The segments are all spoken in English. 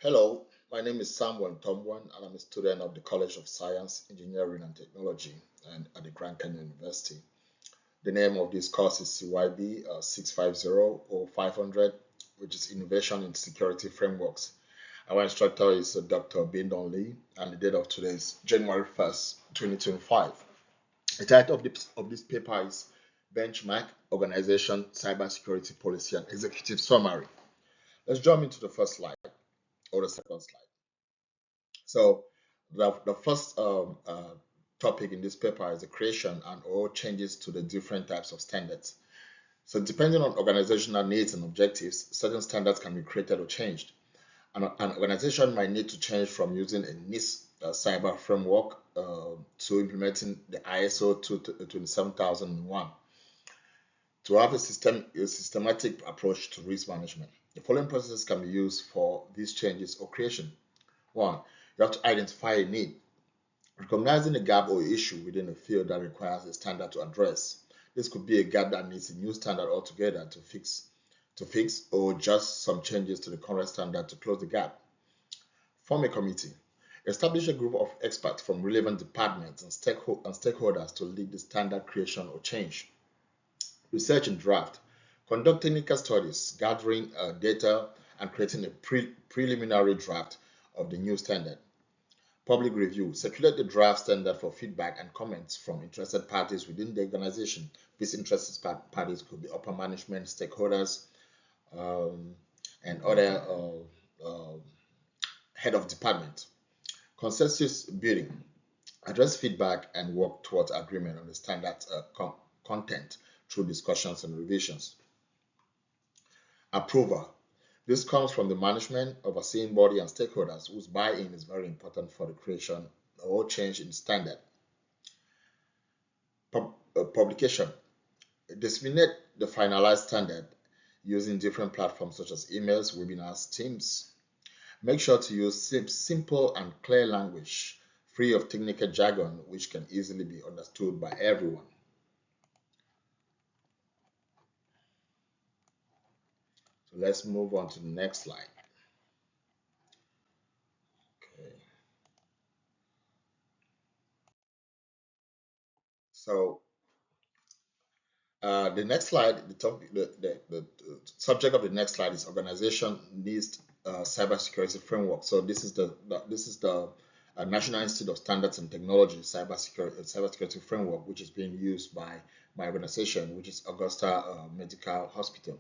Hello, my name is Samuel Tomwan, and I'm a student of the College of Science, Engineering and Technology and at the Grand Canyon University. The name of this course is CYB 650 or 500, which is Innovation in Security Frameworks. Our instructor is Dr. Bindon Lee, and the date of today is January 1st, 2025. The title of this paper is Benchmark Organization, Cybersecurity Policy and Executive Summary. Let's jump into the first slide or the second slide. So the first topic in this paper is the creation and or changes to the different types of standards. So depending on organizational needs and objectives, certain standards can be created or changed. An organization might need to change from using a NIST cyber framework to implementing the ISO 27001 to have a systematic approach to risk management. The following processes can be used for these changes or creation. One, you have to identify a need, recognizing a gap or issue within a field that requires a standard to address. This could be a gap that needs a new standard altogether to fix, or just some changes to the current standard to close the gap. Form a committee. Establish a group of experts from relevant departments and stakeholders to lead the standard creation or change. Research and draft. Conduct technical studies, gathering data, and creating a preliminary draft of the new standard. Public review. Circulate the draft standard for feedback and comments from interested parties within the organization. These interested parties could be upper management, stakeholders, and other head of department. Consensus building. Address feedback and work towards agreement on the standard content through discussions and revisions. Approval. This comes from the management, overseeing body, and stakeholders whose buy-in is very important for the creation or change in standard. Publication. Disseminate the finalized standard using different platforms such as emails, webinars, Teams. Make sure to use simple and clear language, free of technical jargon, which can easily be understood by everyone. So let's move on to the next slide. Okay. So the next slide, the subject of the next slide is organization needs cybersecurity framework. So this is the National Institute of Standards and Technology cybersecurity framework, which is being used by my organization, which is Augusta Medical Hospital.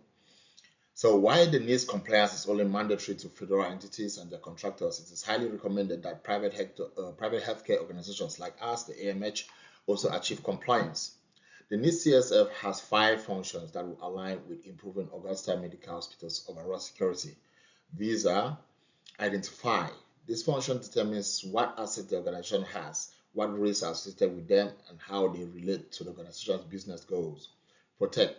So while the NIST compliance is only mandatory to federal entities and their contractors, it is highly recommended that private healthcare organizations like us, the AMH, also achieve compliance. The NIST CSF has 5 functions that will align with improving Augusta Medical Hospital's overall security. These are: identify. This function determines what assets the organization has, what risks are associated with them, and how they relate to the organization's business goals. Protect.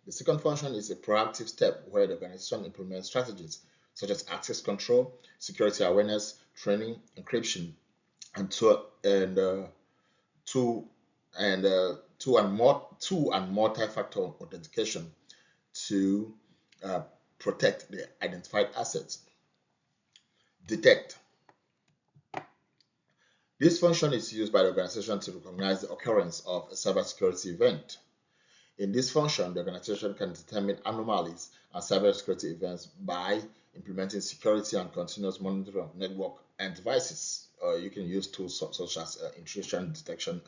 The second function is a proactive step where the organization implements strategies such as access control, security awareness, training, encryption, and two and multi-factor authentication to protect the identified assets. Detect. This function is used by the organization to recognize the occurrence of a cybersecurity event. In this function, the organization can determine anomalies and cybersecurity events by implementing security and continuous monitoring of network and devices. You can use tools such as intrusion detection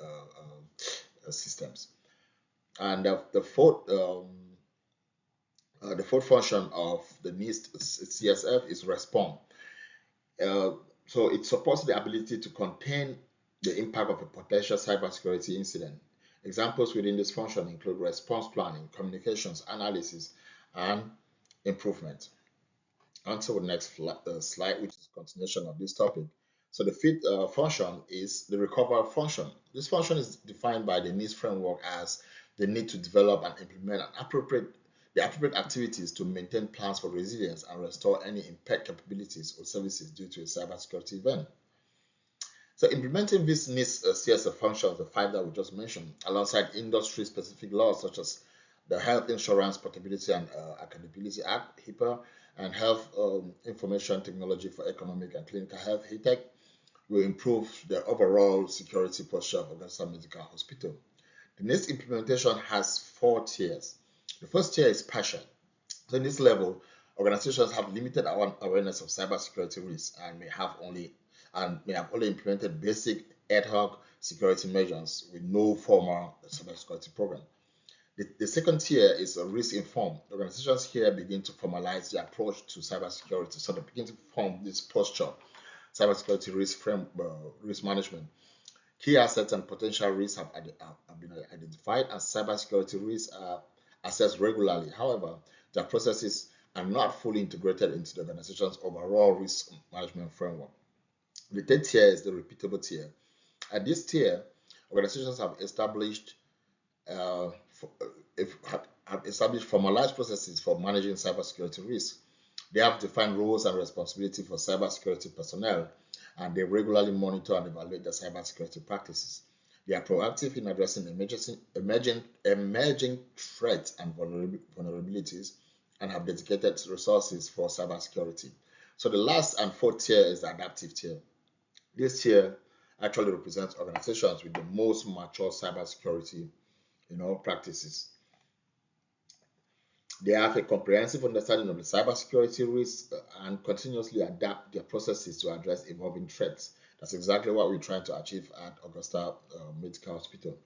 systems. And the fourth function of the NIST CSF is respond. So it supports the ability to contain the impact of a potential cybersecurity incident. Examples within this function include response planning, communications, analysis, and improvement. On to the next slide, which is a continuation of this topic. So the fifth function is the recover function. This function is defined by the NIST framework as the need to develop and implement the appropriate activities to maintain plans for resilience and restore any impaired capabilities or services due to a cybersecurity event. So implementing these NIST CSF functions, the 5 that we just mentioned, alongside industry-specific laws such as the Health Insurance Portability and Accountability Act, HIPAA, And health information technology for economic and clinical health, HITECH, will improve the overall security posture of Augusta Medical Hospital. The next implementation has 4 tiers. The first tier is partial. So in this level, organizations have limited awareness of cybersecurity risks and may have only implemented basic ad hoc security measures with no formal cybersecurity program. The second tier is risk-informed. Organizations here begin to formalize their approach to cybersecurity. So they begin to form this posture, cybersecurity risk management. Key assets and potential risks have been identified, and cybersecurity risks are assessed regularly. However, their processes are not fully integrated into the organization's overall risk management framework. The third tier is the repeatable tier. At this tier, organizations have established formalized processes for managing cybersecurity risks. They have defined roles and responsibility for cybersecurity personnel, and they regularly monitor and evaluate their cybersecurity practices. They are proactive in addressing emerging threats and vulnerabilities, and have dedicated resources for cybersecurity. So the last and fourth tier is the adaptive tier. This tier actually represents organizations with the most mature cybersecurity practices. They have a comprehensive understanding of the cybersecurity risks and continuously adapt their processes to address evolving threats. That's exactly what we're trying to achieve at Augusta Medical Hospital.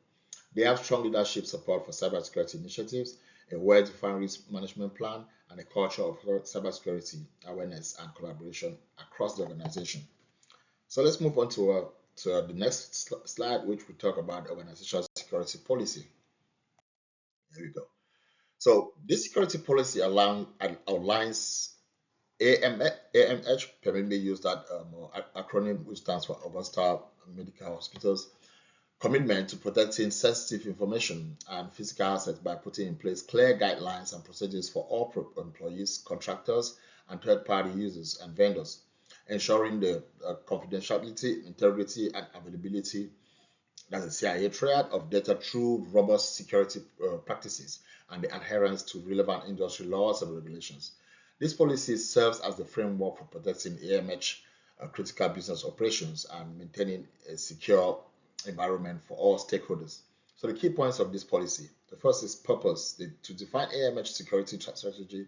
They have strong leadership support for cybersecurity initiatives, a well-defined risk management plan, and a culture of cybersecurity awareness and collaboration across the organization. So let's move on to the next slide, which will talk about organizational security policy. There we go. So this security policy outlines AMH. Permit me use that acronym, which stands for Augusta Medical Hospital's commitment to protecting sensitive information and physical assets by putting in place clear guidelines and procedures for all employees, contractors, and third-party users and vendors, ensuring the confidentiality, integrity, and availability, that's the CIA triad, of data through robust security practices and the adherence to relevant industry laws and regulations. This policy serves as the framework for protecting AMH critical business operations and maintaining a secure environment for all stakeholders. So the key points of this policy: the first is purpose, to define AMH security strategy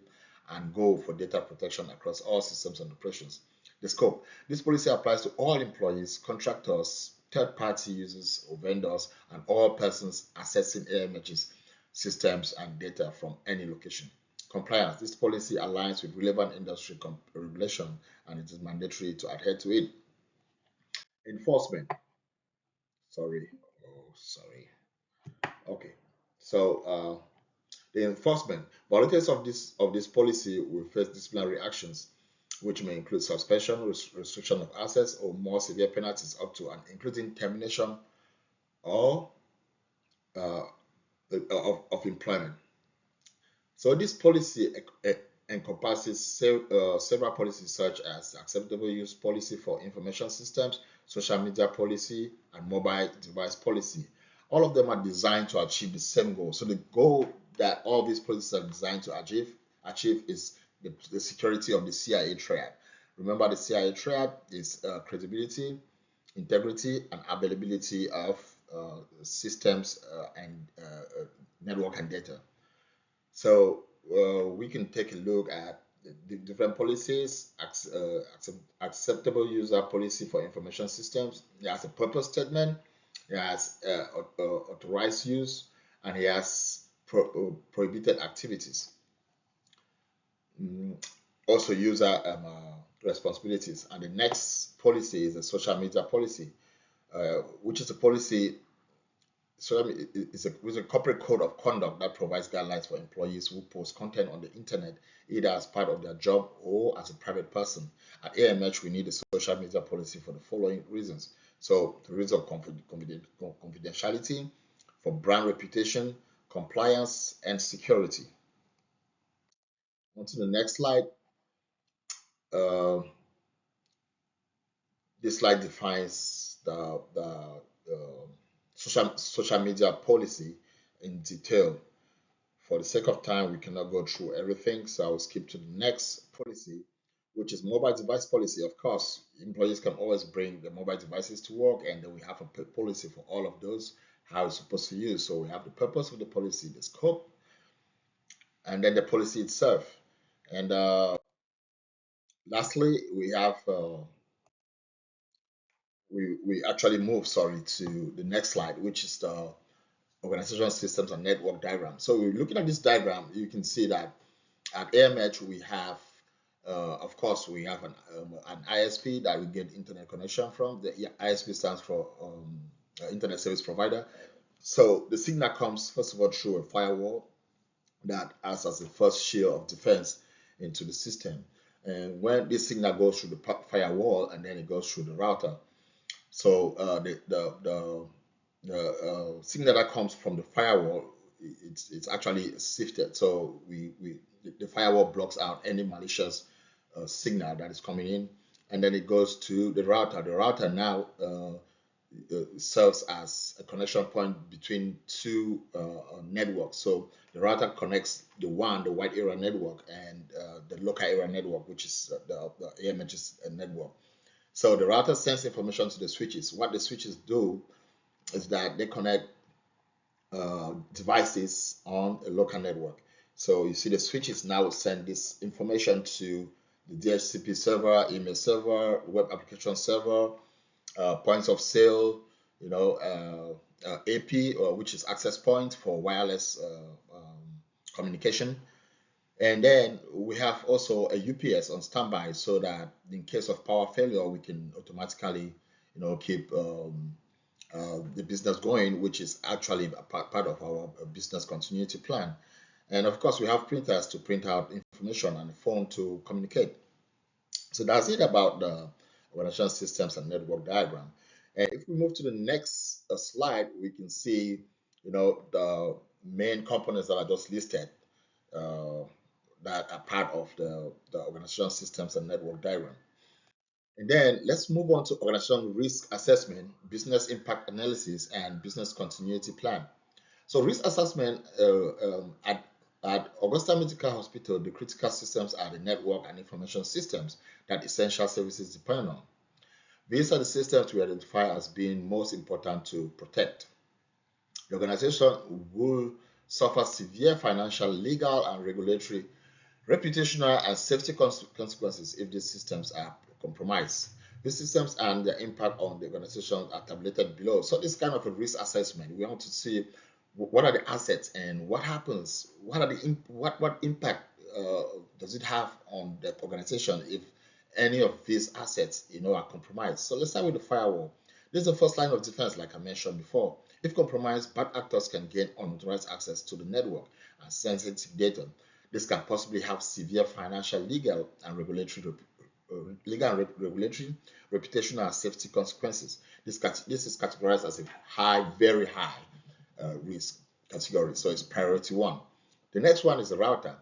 and goal for data protection across all systems and operations. The scope: this policy applies to all employees, contractors, third-party users or vendors, and all persons accessing AMH's systems and data from any location. Compliance: this policy aligns with relevant industry regulation and it is mandatory to adhere to it. Enforcement. Sorry. Oh, sorry. Okay. So the enforcement: violators of this policy will face disciplinary actions, which may include suspension, restriction of access, or more severe penalties up to and including termination or uh, of employment. So this policy encompasses several policies such as acceptable use policy for information systems, social media policy, and mobile device policy. All of them are designed to achieve the same goal. So the goal that all these policies are designed to achieve is the security of the CIA triad. Remember, the CIA triad is credibility, integrity, and availability of systems and network and data. So we can take a look at the different policies. Acceptable user policy for information systems. It has a purpose statement. It has authorized use, and it has prohibited activities. Also, user responsibilities. And the next policy is a social media policy, which is a policy. So it's a corporate code of conduct that provides guidelines for employees who post content on the internet, either as part of their job or as a private person. At AMH, we need a social media policy for the following reasons. So the reason of confidentiality, for brand reputation, compliance, and security. On to the next slide. This slide defines the social media policy in detail. For the sake of time, we cannot go through everything, so I will skip to the next policy, which is mobile device policy. Of course, employees can always bring the mobile devices to work, and then we have a policy for all of those, how it's supposed to use. So we have the purpose of the policy, the scope, and then the policy itself. And lastly, we have we actually move, sorry, to the next slide, which is the organizational systems and network diagram. So we're looking at this diagram, you can see that at AMH we have, of course, we have an ISP that we get internet connection from. The ISP stands for Internet Service Provider. So the signal comes first of all through a firewall that acts as the first shield of defense into the system. And when this signal goes through the firewall and then it goes through the router, so the signal that comes from the firewall, it's actually sifted. So the firewall blocks out any malicious signal that is coming in, and then it goes to the router. The router now serves as a connection point between two networks. So the router connects the wide area network, and the local area network, which is the AMH's network. So the router sends information to the switches. What the switches do is that they connect devices on a local network. So you see the switches now send this information to the DHCP server, email server, web application server, points of sale, AP, which is access point for wireless communication. And then we have also a UPS on standby, so that in case of power failure, we can automatically, keep the business going, which is actually a part of our business continuity plan. And of course, we have printers to print out information and a phone to communicate. So that's it about the organizational systems and network diagram. And if we move to the next slide, we can see, the main components that I just listed uh, that are part of the organizational systems and network diagram. And then let's move on to organizational risk assessment, business impact analysis, and business continuity plan. So risk assessment at Augusta Medical Hospital, the critical systems are the network and information systems that essential services depend on. These are the systems we identify as being most important to protect. The organization will suffer severe financial, legal, and regulatory, reputational, and safety consequences if these systems are compromised. These systems and their impact on the organization are tabulated below. So this kind of a risk assessment, we want to see what are the assets and what happens, what impact does it have on the organization if any of these assets are compromised. So let's start with the firewall. This is the first line of defense, like I mentioned before. If compromised, bad actors can gain unauthorized access to the network and sensitive data. This can possibly have severe financial, legal, and regulatory reputational, and safety consequences. This is categorized as a very high risk category. So it's priority one. The next one is the router.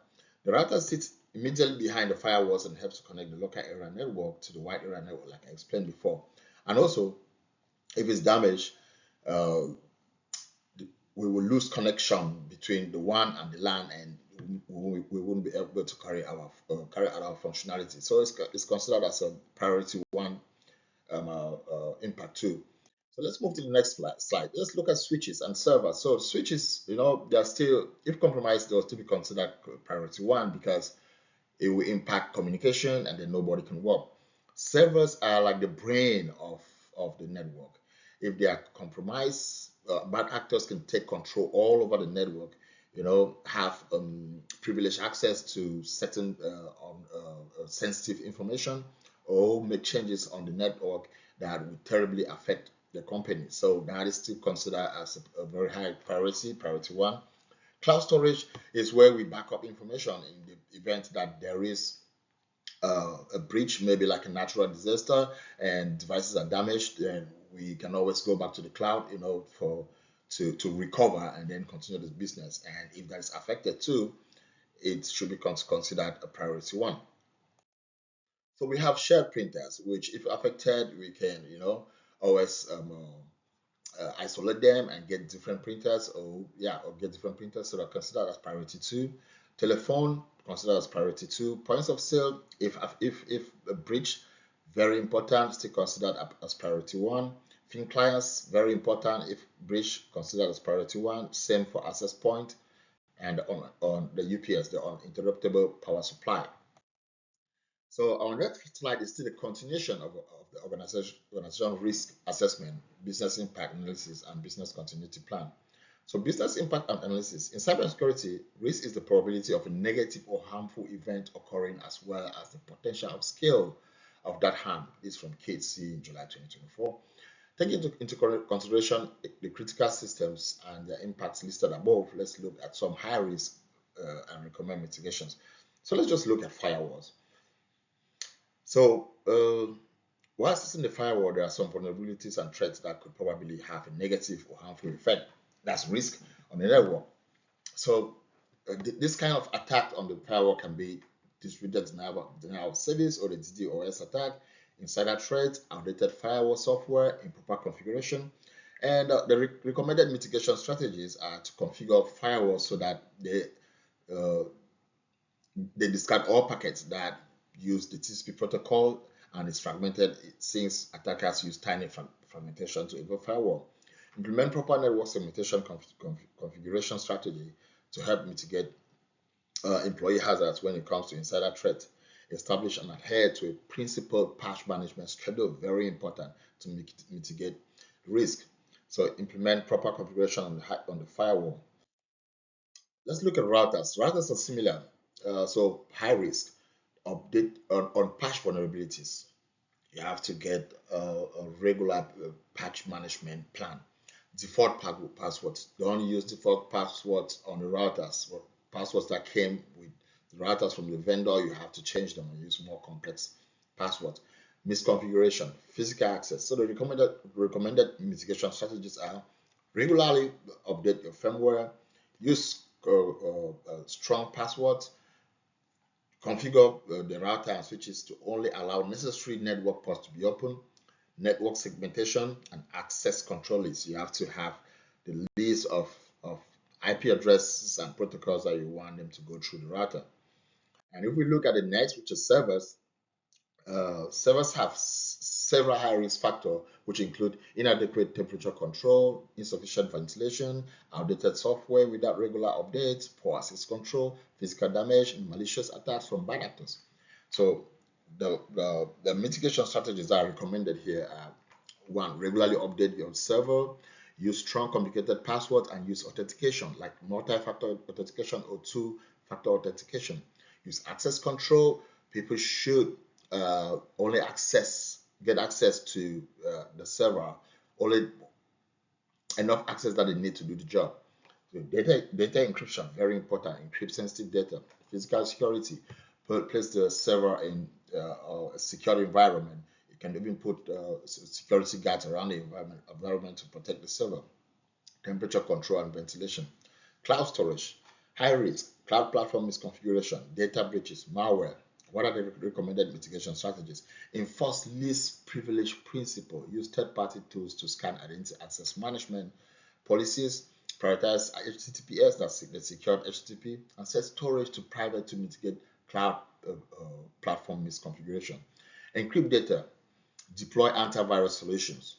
The router sits immediately behind the firewalls and helps to connect the local area network to the wide area network, like I explained before. And also, if it's damaged, uh, we will lose connection between the WAN and the LAN, and we wouldn't be able to carry out our functionality. So it's considered as a priority one impact too. So let's move to the next slide. Let's look at switches and servers. So switches, they're still, if compromised, they'll still be considered priority one because it will impact communication and then nobody can work. Servers are like the brain of the network. If they are compromised, bad actors can take control all over the network, have privileged access to certain sensitive information, or make changes on the network that would terribly affect the company. So that is still considered as a very high priority one. Cloud storage is where we back up information in the event that there is a breach, maybe like a natural disaster, and devices are damaged. Then we can always go back to the cloud, to recover and then continue this business. And if that is affected too, it should be considered a priority one. So we have shared printers, which if affected, we can, always isolate them and get different printers, or get different printers, so they're considered as priority two. Telephone, considered as priority 2. Points of sale, if a breach, very important, still considered as priority 1. Thin clients, very important, if breach, considered as priority 1. Same for access point and on the UPS, the uninterruptible power supply. So our next slide is still a continuation of the organization risk assessment, business impact analysis, and business continuity plan. So business impact analysis. In cybersecurity, risk is the probability of a negative or harmful event occurring as well as the potential scale of that harm. This is from KC in July 2024. Taking into consideration the critical systems and their impacts listed above, let's look at some high risk and recommend mitigations. So let's just look at firewalls. So while assessing the firewall, there are some vulnerabilities and threats that could probably have a negative or harmful effect. That's risk on the network. So this kind of attack on the firewall can be distributed denial of service or the DDoS attack, insider threat, outdated firewall software, improper configuration. And the recommended mitigation strategies are to configure firewalls so that they discard all packets that use the TCP protocol and is fragmented, since attackers use tiny fragmentation to enable firewall. Implement proper network segmentation configuration strategy to help mitigate employee hazards when it comes to insider threat. Establish and adhere to a principled patch management schedule, very important to mitigate risk. So implement proper configuration on the firewall. Let's look at routers. Routers are similar. So high risk, update on patch vulnerabilities. You have to get a regular patch management plan. Default passwords. Don't use default passwords on the routers. Passwords that came with the routers from the vendor, you have to change them and use more complex passwords. Misconfiguration, physical access. So the recommended mitigation strategies are regularly update your firmware, use strong passwords, configure the router and switches to only allow necessary network ports to be open, network segmentation, and access control list. You have to have the list of IP addresses and protocols that you want them to go through the router. And if we look at the next, which is servers, servers have several high risk factors, which include inadequate temperature control, insufficient ventilation, outdated software without regular updates, poor access control, physical damage, and malicious attacks from bad actors. So the mitigation strategies that are recommended here are: 1, regularly update your server, use strong complicated passwords, and use authentication like multi-factor authentication or two-factor authentication. Use access control. People should only get access to the server, only enough access that they need to do the job. So data encryption, very important. Encrypt sensitive data. Physical security, place the server in a secure environment. You can even put security guards around the environment to protect the server. Temperature control and ventilation. Cloud storage, high risk. Cloud platform misconfiguration, data breaches, malware. What are the recommended mitigation strategies? Enforce least privilege principle. Use third-party tools to scan identity access management policies. Prioritize HTTPS, that's the secured HTTP, and set storage to private to mitigate cloud platform misconfiguration. Encrypt data. Deploy antivirus solutions.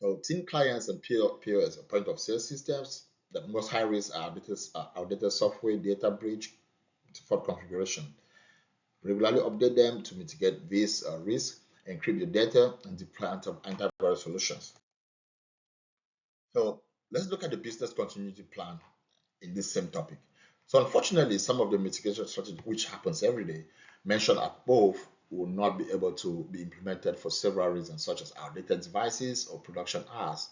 So thin clients and POS, point of sale systems. The most high risk are outdated software, data breach, default configuration. Regularly update them to mitigate this risk, encrypt your data, and deploy antivirus solutions. So let's look at the business continuity plan in this same topic. So unfortunately, some of the mitigation strategies, which happens every day, mentioned above, will not be able to be implemented for several reasons, such as outdated devices or production hours,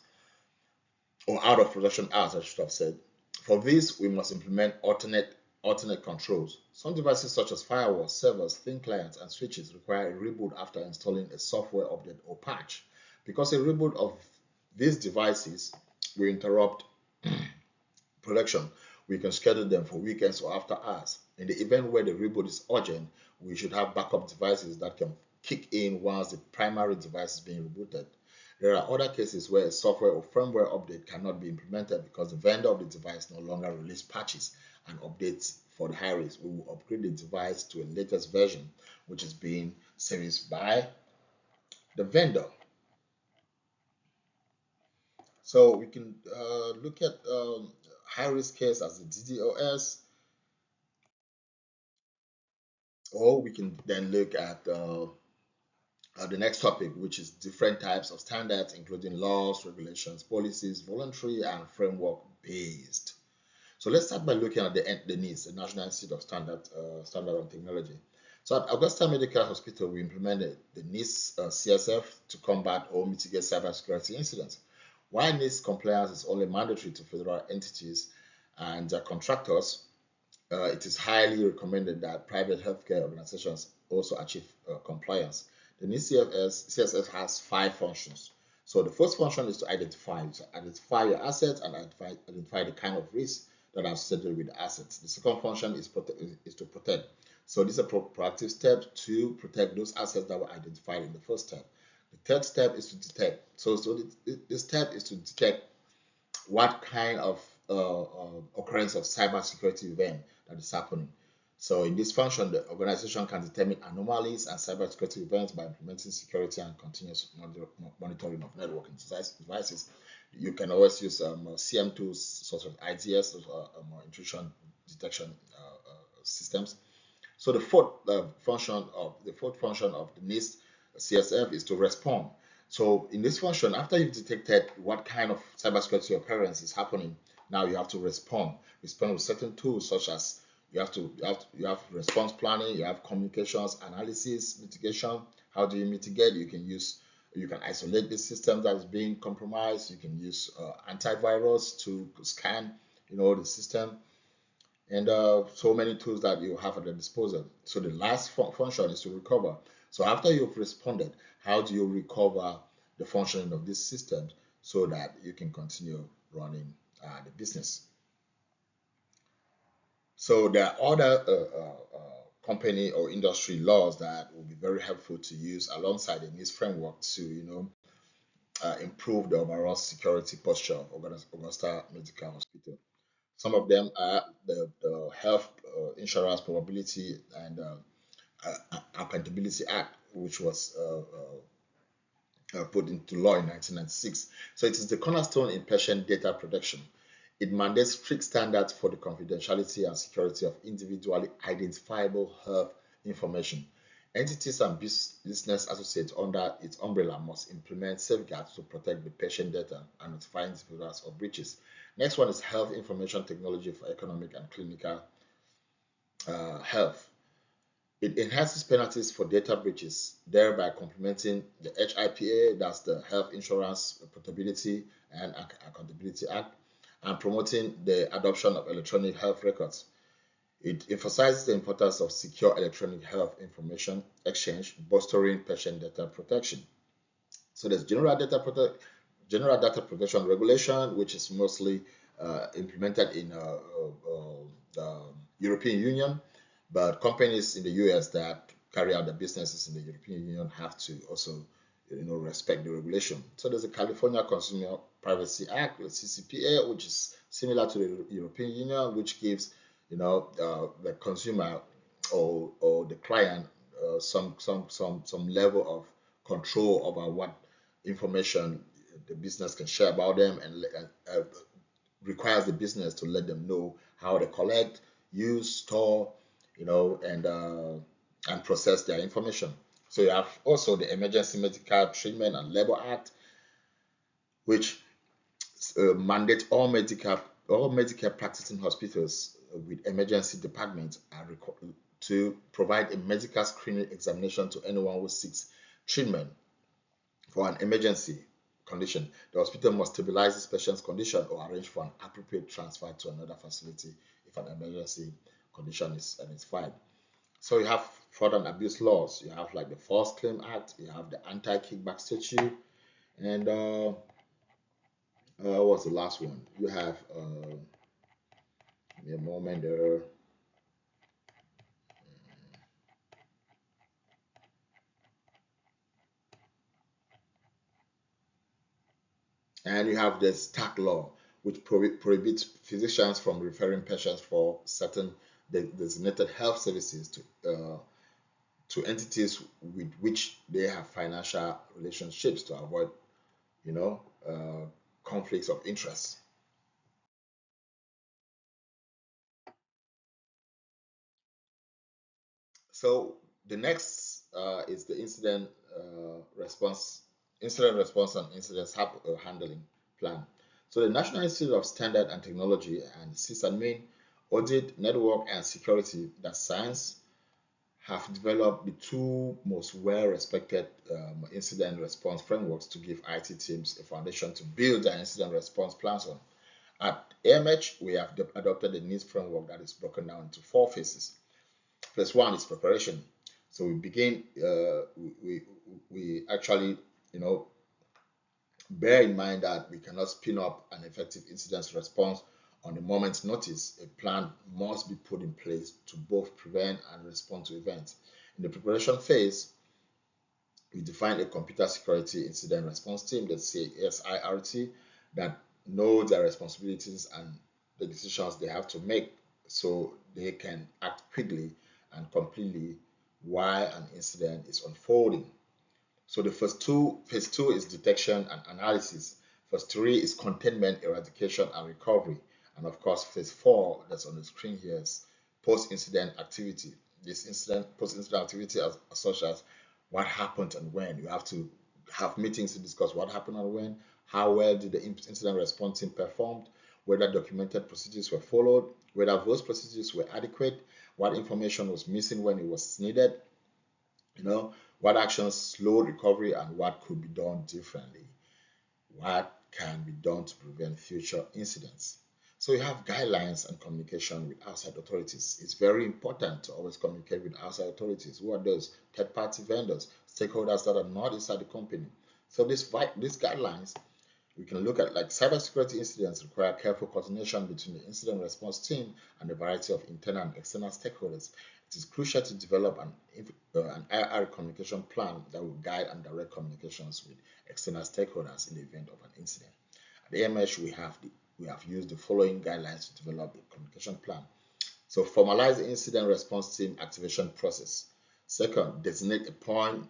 or out of production hours, I should have said. For this, we must implement alternate controls. Some devices such as firewalls, servers, thin clients, and switches require a reboot after installing a software update or patch. Because a reboot of these devices will interrupt production, we can schedule them for weekends or after hours. In the event where the reboot is urgent, we should have backup devices that can kick in once the primary device is being rebooted. There are other cases where a software or firmware update cannot be implemented because the vendor of the device no longer releases patches and updates for the high risk. We will upgrade the device to a latest version, which is being serviced by the vendor. So we can look at high risk case as the DDoS, or we can then look at the next topic, which is different types of standards, including laws, regulations, policies, voluntary and framework based. So let's start by looking at the NIST, the National Institute of Standard and Technology. So at Augusta Medical Hospital, we implemented the NIST CSF to combat or mitigate cybersecurity incidents. While NIST compliance is only mandatory to federal entities and contractors, it is highly recommended that private healthcare organizations also achieve compliance. The new CSS has 5 functions. So the first function is to identify your assets and identify the kind of risk that are associated with the assets. The second function is to protect. So this is a proactive step to protect those assets that were identified in the first step. The third step is to detect. So this step is to detect what kind of occurrence of cybersecurity event that is happening. So in this function, the organization can determine anomalies and cybersecurity events by implementing security and continuous monitoring of networking devices. You can always use CM tools such as IDS, intrusion detection systems. So the fourth function of the NIST CSF is to respond. So in this function, after you've detected what kind of cybersecurity occurrence is happening, now you have to respond. Respond with certain tools such as you have response planning, you have communications, analysis, mitigation. How do you mitigate? You can isolate the system that is being compromised. You can use antivirus to scan, the system, and so many tools that you have at your disposal. So the last function is to recover. So after you've responded, how do you recover the functioning of this system so that you can continue running the business? So there are other company or industry laws that will be very helpful to use alongside the NIST framework to improve the overall security posture of Augusta Medical Hospital. Some of them are the Health Insurance Probability and Accountability Act, which was put into law in 1996. So it is the cornerstone in patient data protection. It mandates strict standards for the confidentiality and security of individually identifiable health information. Entities and business associates under its umbrella must implement safeguards to protect the patient data and notify individuals of breaches. Next one is health information technology for economic and clinical health. It enhances penalties for data breaches, thereby complementing the HIPAA, that's the Health Insurance Portability and Accountability Act, and promoting the adoption of electronic health records. It emphasizes the importance of secure electronic health information exchange, bolstering patient data protection. So there's general data protection regulation, which is mostly implemented in the European Union, but companies in the US that carry out their businesses in the European Union have to also respect the regulation. So there's a California Consumer Privacy Act, the CCPA, which is similar to the European Union, which gives the consumer or the client some level of control over what information the business can share about them, and requires the business to let them know how they collect, use, store, and process their information. So you have also the Emergency Medical Treatment and Labor Act, which mandates all Medicare practicing hospitals with emergency departments are to provide a medical screening examination to anyone who seeks treatment for an emergency condition. The hospital must stabilize this patient's condition or arrange for an appropriate transfer to another facility if an emergency condition is identified. So you have fraud and abuse laws. You have like the False Claim Act. You have the Anti-Kickback Statute, and what's the last one? You have give me a moment there. And you have the STAC law, which prohibits physicians from referring patients for certain designated health services to entities with which they have financial relationships to avoid, you know, conflicts of interest. So the next is the incident response and handling plan. So the National Institute of Standard and Technology and sysadmin, audit, network, and security data science have developed the two most well-respected incident response frameworks to give IT teams a foundation to build their incident response plans on. At AMH, we have adopted a NIST framework that is broken down into four phases. Phase one is preparation. So we begin, we actually, you know, bear in mind that we cannot spin up an effective incident response on a moment's notice. A plan must be put in place to both prevent and respond to events. In the preparation phase, we define a computer security incident response team, the CSIRT, that know their responsibilities and the decisions they have to make so they can act quickly and completely while an incident is unfolding. So the phase two is detection and analysis. Phase three is containment, eradication, and recovery. And of course, phase four that's on the screen here is post-incident activity. This post-incident activity as such as what happened and when. You have to have meetings to discuss what happened and when, how well did the incident response team performed, whether documented procedures were followed, whether those procedures were adequate, what information was missing when it was needed, you know, what actions slowed recovery and what could be done differently, what can be done to prevent future incidents. So you have guidelines and communication with outside authorities. It's very important to always communicate with outside authorities. Who are those? Third-party vendors, stakeholders that are not inside the company. So these guidelines, we can look at like cybersecurity incidents require careful coordination between the incident response team and a variety of internal and external stakeholders. It is crucial to develop an IR communication plan that will guide and direct communications with external stakeholders in the event of an incident. At the AMH, we have used the following guidelines to develop a communication plan. So formalize the incident response team activation process. Second, designate a point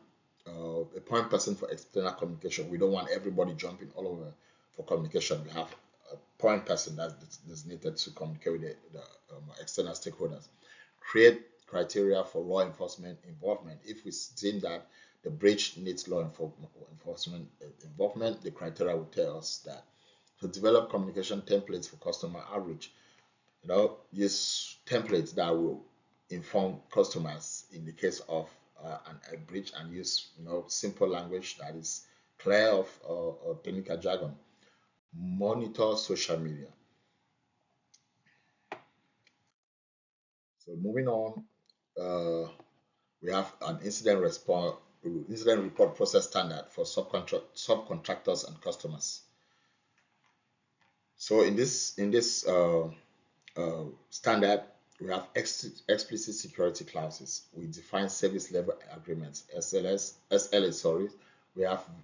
person for external communication. We don't want everybody jumping all over for communication. We have a point person that's designated to communicate with the external stakeholders. Create criteria for law enforcement involvement. If we deem that the breach needs law enforcement involvement, the criteria will tell us that. To develop communication templates for customer outreach, use templates that will inform customers in the case of a breach, and use simple language that is clear of technical jargon. Monitor social media. So moving on, we have an incident report process standard for subcontractors and customers. So in this standard, we have explicit security clauses. We define service level agreements, SLA, sorry.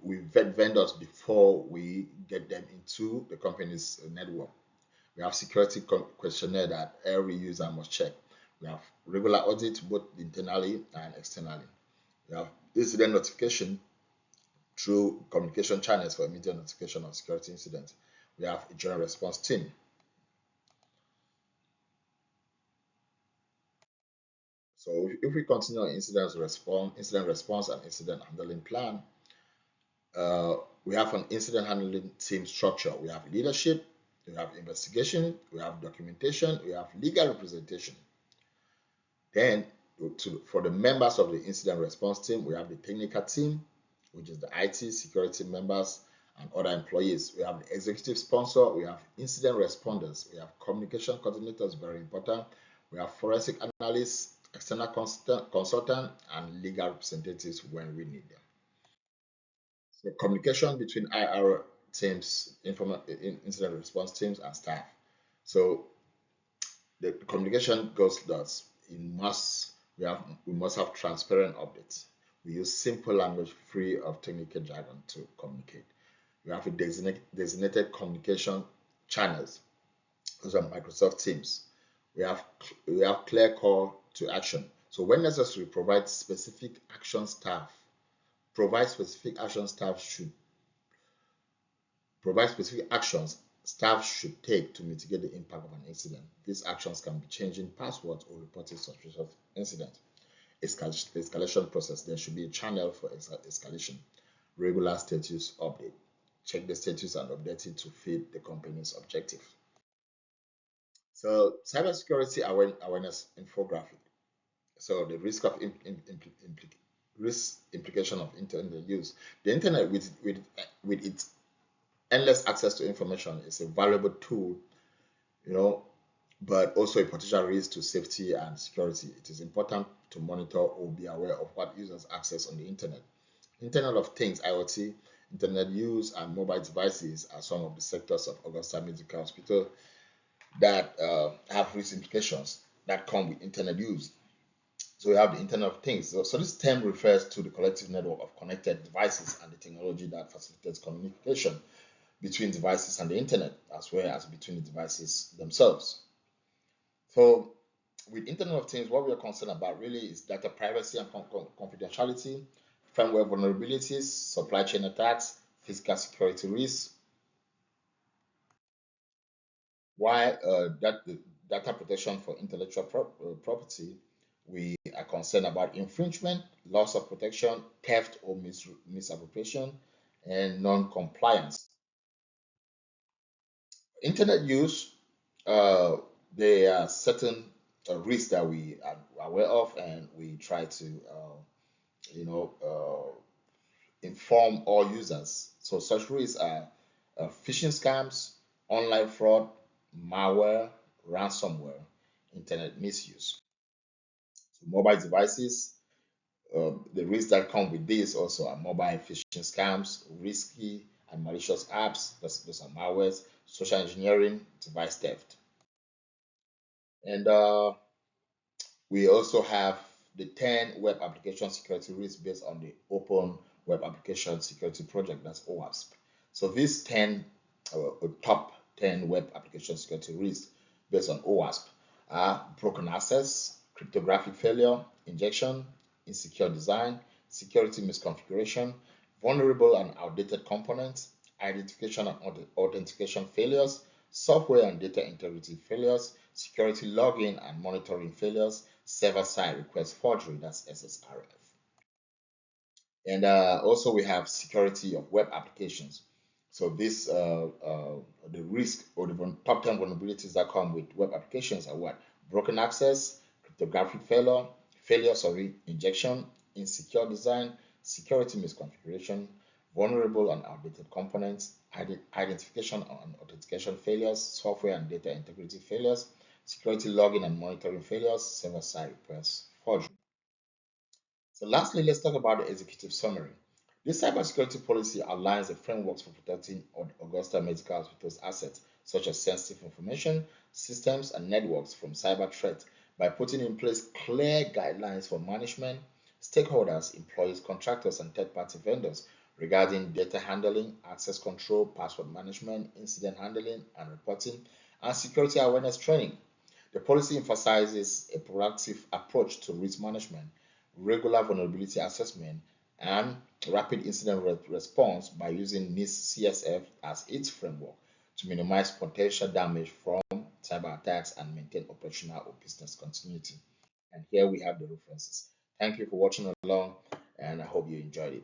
We vet vendors before we get them into the company's network. We have security questionnaire that every user must check. We have regular audits both internally and externally. We have incident notification through communication channels for immediate notification of security incidents. We have a general response team. So if we continue on incident response and incident handling plan, we have an incident handling team structure. We have leadership, we have investigation, we have documentation, we have legal representation. Then for the members of the incident response team, we have the technical team, which is the IT security members and other employees. We have the executive sponsor, we have incident responders, we have communication coordinators, very important. We have forensic analysts, external consultant, and legal representatives when we need them. So communication between IR teams, incident response teams, and staff. So the communication goes thus: we must have transparent updates. We use simple language free of technical jargon to communicate. We have a designated communication channels. Those are Microsoft Teams. We have clear call to action. So when necessary, provide specific action staff should provide specific actions staff should take to mitigate the impact of an incident. These actions can be changing passwords or reporting suspicious incident. Escalation process. There should be a channel for escalation. Regular status update. Check the status and update it to fit the company's objective. So cybersecurity awareness infographic. So the risk implication of internet use. The internet with its endless access to information is a valuable tool, you know, but also a potential risk to safety and security. It is important to monitor or be aware of what users access on the internet. Internet of Things, IoT, internet use, and mobile devices are some of the sectors of Augusta Medical Hospital that have risk implications that come with internet use. So we have the Internet of Things. So this term refers to the collective network of connected devices and the technology that facilitates communication between devices and the internet, as well as between the devices themselves. So with Internet of Things, what we are concerned about really is data privacy and confidentiality, firmware vulnerabilities, supply chain attacks, physical security risks. While the data protection for intellectual property, we are concerned about infringement, loss of protection, theft or misappropriation, and non-compliance. Internet use, uh, there are certain risks that we are aware of, and we try to, you know, inform all users. So such risks are phishing scams, online fraud, malware, ransomware, internet misuse. So mobile devices, the risks that come with this also are mobile phishing scams, risky and malicious apps, those are malwares, social engineering, device theft. And we also have the 10 web application security risks based on the Open Web Application Security Project, that's OWASP. So these 10 top 10 web application security risks based on OWASP are broken access, cryptographic failure, injection, insecure design, security misconfiguration, vulnerable and outdated components, identification and authentication failures, software and data integrity failures, security logging and monitoring failures, server-side request forgery, that's SSRF. And also we have security of web applications. So this, the risk or the top 10 vulnerabilities that come with web applications are what? Broken access, cryptographic injection, insecure design, security misconfiguration, vulnerable and outdated components, identification and authentication failures, software and data integrity failures, security logging and monitoring failures, server-side request forgery. So lastly, let's talk about the executive summary. This cybersecurity policy outlines the frameworks for protecting Augusta Medical Hospital's assets, such as sensitive information, systems, and networks from cyber threats by putting in place clear guidelines for management, stakeholders, employees, contractors, and third-party vendors regarding data handling, access control, password management, incident handling and reporting, and security awareness training. The policy emphasizes a proactive approach to risk management, regular vulnerability assessment, and rapid incident response by using NIST CSF as its framework to minimize potential damage from cyber attacks and maintain operational or business continuity. And here we have the references. Thank you for watching along, and I hope you enjoyed it.